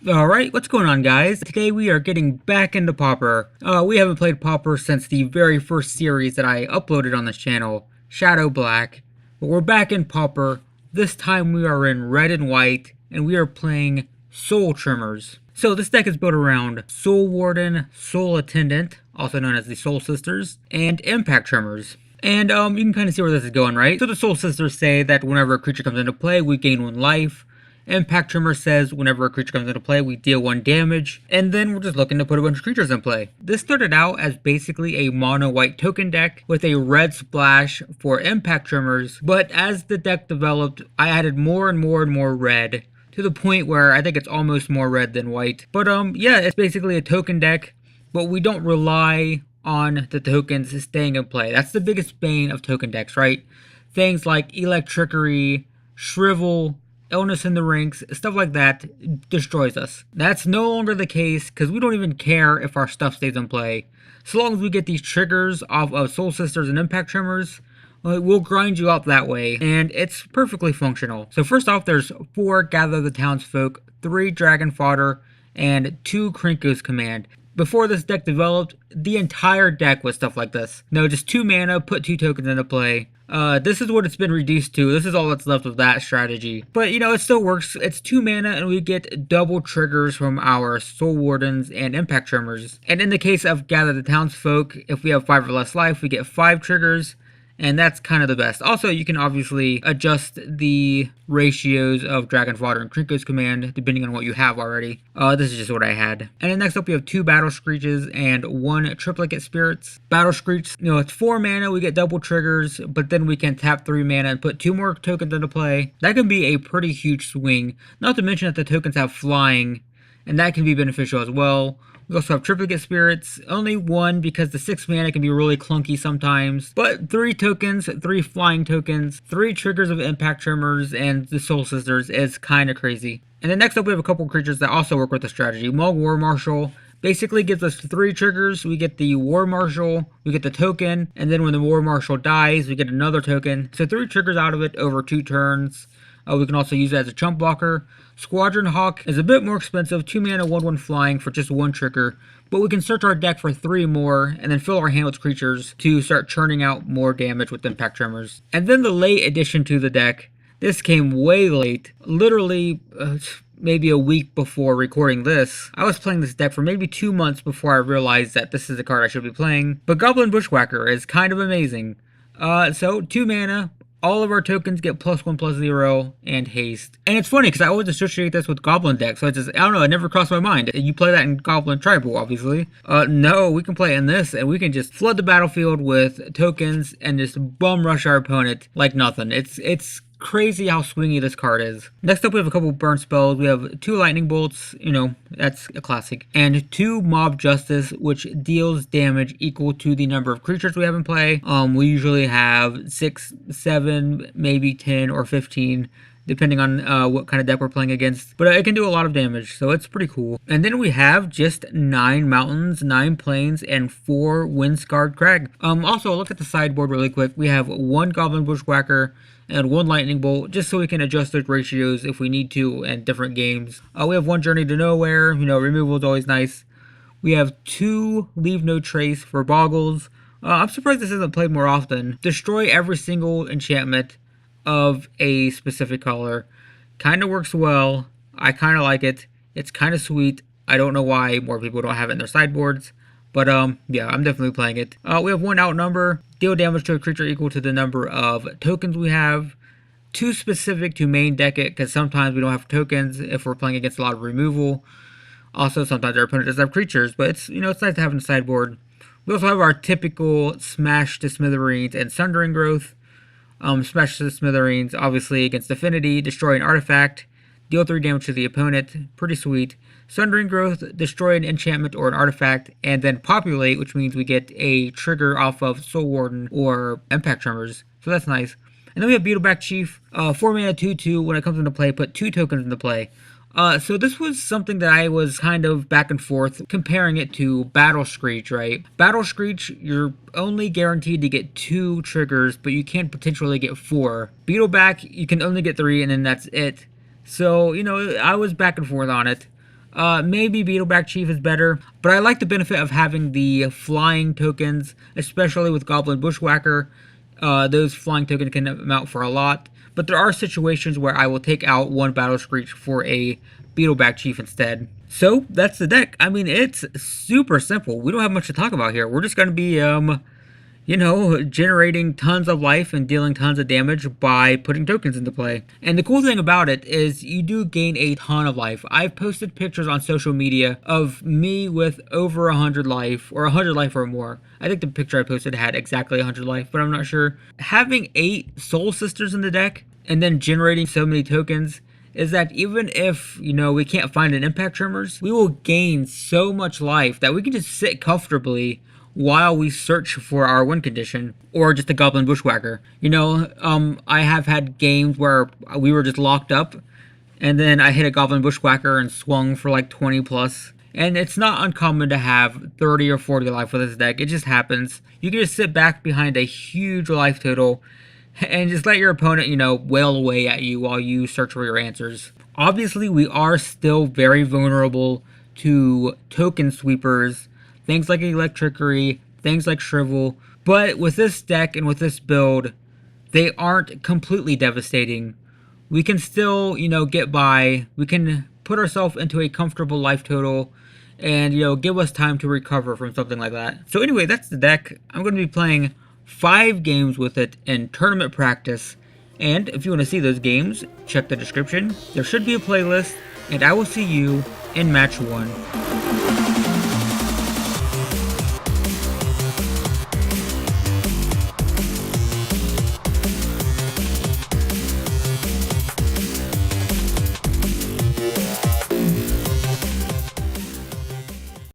Alright, what's going on, guys? Today we are getting back into Pauper. We haven't played Pauper since the very first series that I uploaded on this channel, Shadow Black. But we're back in Pauper. This time we are in red and white, and we are playing Soul Tremors. So this deck is built around Soul Warden, Soul Attendant, also known as the Soul Sisters, and Impact Tremors. And you can kind of see where this is going, right? So the Soul Sisters say that whenever a creature comes into play, we gain 1 life. Impact Tremor says whenever a creature comes into play, we deal 1 damage, and then we're just looking to put a bunch of creatures in play. This started out as basically a mono-white token deck with a red splash for Impact Tremors, but as the deck developed, I added more and more red, to the point where I think it's almost more red than white. But yeah, it's basically a token deck, but we don't rely on the tokens staying in play. That's the biggest bane of token decks, right? Things like Electrickery, Shrivel, Illness in the Ranks, stuff like that destroys us. That's no longer the case because we don't even care if our stuff stays in play. So long as we get these triggers off of Soul Sisters and Impact Tremors, we'll grind you up that way, and it's perfectly functional. So first off, there's 4 Gather the Townsfolk, 3 Dragon Fodder, and 2 Krenko's Command. Before this deck developed, the entire deck was stuff like this. No, just 2 mana, put 2 tokens into play. This is what it's been reduced to. This is all that's left of that strategy. But, you know, it still works. It's 2 mana, and we get double triggers from our Soul Wardens and Impact Tremors. And in the case of Gather the Townsfolk, if we have 5 or less life, we get 5 triggers. And that's kind of the best. Also, you can obviously adjust the ratios of Dragon Fodder and Krenko's Command depending on what you have already. This is just what I had. And then next up, we have 2 Battle Screeches and 1 Triplicate Spirits. Battle Screech, you know, it's 4 mana, we get double triggers, but then we can tap 3 mana and put 2 more tokens into play. That can be a pretty huge swing. Not to mention that the tokens have flying, and that can be beneficial as well. We also have Triplicate Spirits, only 1 because the 6 mana can be really clunky sometimes. But 3 tokens, 3 flying tokens, 3 triggers of Impact Tremors and the Soul Sisters is kind of crazy. And then next up we have a couple creatures that also work with the strategy. Mog War Marshal basically gives us 3 triggers. We get the War Marshal, we get the token, and then when the War Marshal dies, we get another token. So 3 triggers out of it over 2 turns. We can also use it as a chump blocker. Squadron Hawk is a bit more expensive, 2 mana, 1/1 flying for just 1 trigger, but we can search our deck for 3 more and then fill our hand with creatures to start churning out more damage with Impact Tremors. And then the late addition to the deck, this came way late, literally maybe a week before recording this. I was playing this deck for maybe 2 months before I realized that this is a card I should be playing, but Goblin Bushwhacker is kind of amazing. So 2 mana, all of our tokens get +1/+0 and haste. And it's funny because I always associate this with Goblin deck, so it's just, I don't know, it never crossed my mind. You play that in Goblin Tribal, obviously. No, we can play it in this, and we can just flood the battlefield with tokens and just bum rush our opponent like nothing. It's crazy how swingy this card is. Next up, we have a couple burn spells. We have 2 lightning bolts, you know, that's a classic, and 2 mob justice, which deals damage equal to the number of creatures we have in play. We usually have 6, 7, maybe 10 or 15, depending on what kind of deck we're playing against. But it can do a lot of damage, so it's pretty cool. And then we have just 9 mountains, 9 plains, and 4 wind-scarred crag. Also, look at the sideboard really quick. We have 1 Goblin Bushwhacker and 1 lightning bolt, just so we can adjust those ratios if we need to in different games. We have 1 Journey to Nowhere, you know, removal is always nice. We have 2 Leave No Trace for Boggles. I'm surprised this isn't played more often. Destroy every single enchantment of a specific color. Kind of works well. I kind of like it. It's kind of sweet. I don't know why more people don't have it in their sideboards. But yeah, I'm definitely playing it. We have 1 Outnumber. Deal damage to a creature equal to the number of tokens we have. 2 specific to main deck it, because sometimes we don't have tokens if we're playing against a lot of removal. Also, sometimes our opponent doesn't have creatures, but it's, you know, it's nice to have in the sideboard. We also have our typical Smash to Smithereens and Sundering Growth. Smash to Smithereens, obviously against Affinity, destroy an artifact, deal 3 damage to the opponent, pretty sweet. Sundering Growth, destroy an enchantment or an artifact, and then Populate, which means we get a trigger off of Soul Warden or Impact Tremors, so that's nice. And then we have Beetleback Chief, 4 mana 2/2, when it comes into play, put 2 tokens into play. So this was something that I was kind of back and forth comparing it to Battle Screech, right? Battle Screech, you're only guaranteed to get 2 triggers, but you can potentially get 4. Beetleback, you can only get 3, and then that's it. So, you know, I was back and forth on it. Maybe Beetleback Chief is better, but I like the benefit of having the flying tokens, especially with Goblin Bushwhacker. Those flying tokens can amount for a lot, but there are situations where I will take out one Battle Screech for a Beetleback Chief instead. So that's the deck. I mean, it's super simple. We don't have much to talk about here. We're just going to be, generating tons of life and dealing tons of damage by putting tokens into play. And the cool thing about it is you do gain a ton of life. I've posted pictures on social media of me with over 100 life, or 100 life or more. I think the picture I posted had exactly 100 life, but I'm not sure. Having 8 Soul Sisters in the deck and then generating so many tokens is that even if, we can't find an Impact Tremors, we will gain so much life that we can just sit comfortably while we search for our win condition, or just a Goblin Bushwhacker. I have had games where we were just locked up, and then I hit a Goblin Bushwhacker and swung for like 20 plus. And it's not uncommon to have 30 or 40 life with this deck. It just happens. You can just sit back behind a huge life total and just let your opponent, wail away at you while you search for your answers. Obviously, we are still very vulnerable to token sweepers, things like Electrickery, things like Shrivel, but with this deck and with this build, they aren't completely devastating. We can still, get by. We can put ourselves into a comfortable life total and, give us time to recover from something like that. So anyway, that's the deck. I'm going to be playing 5 games with it in tournament practice. And if you want to see those games, check the description. There should be a playlist, and I will see you in match 1.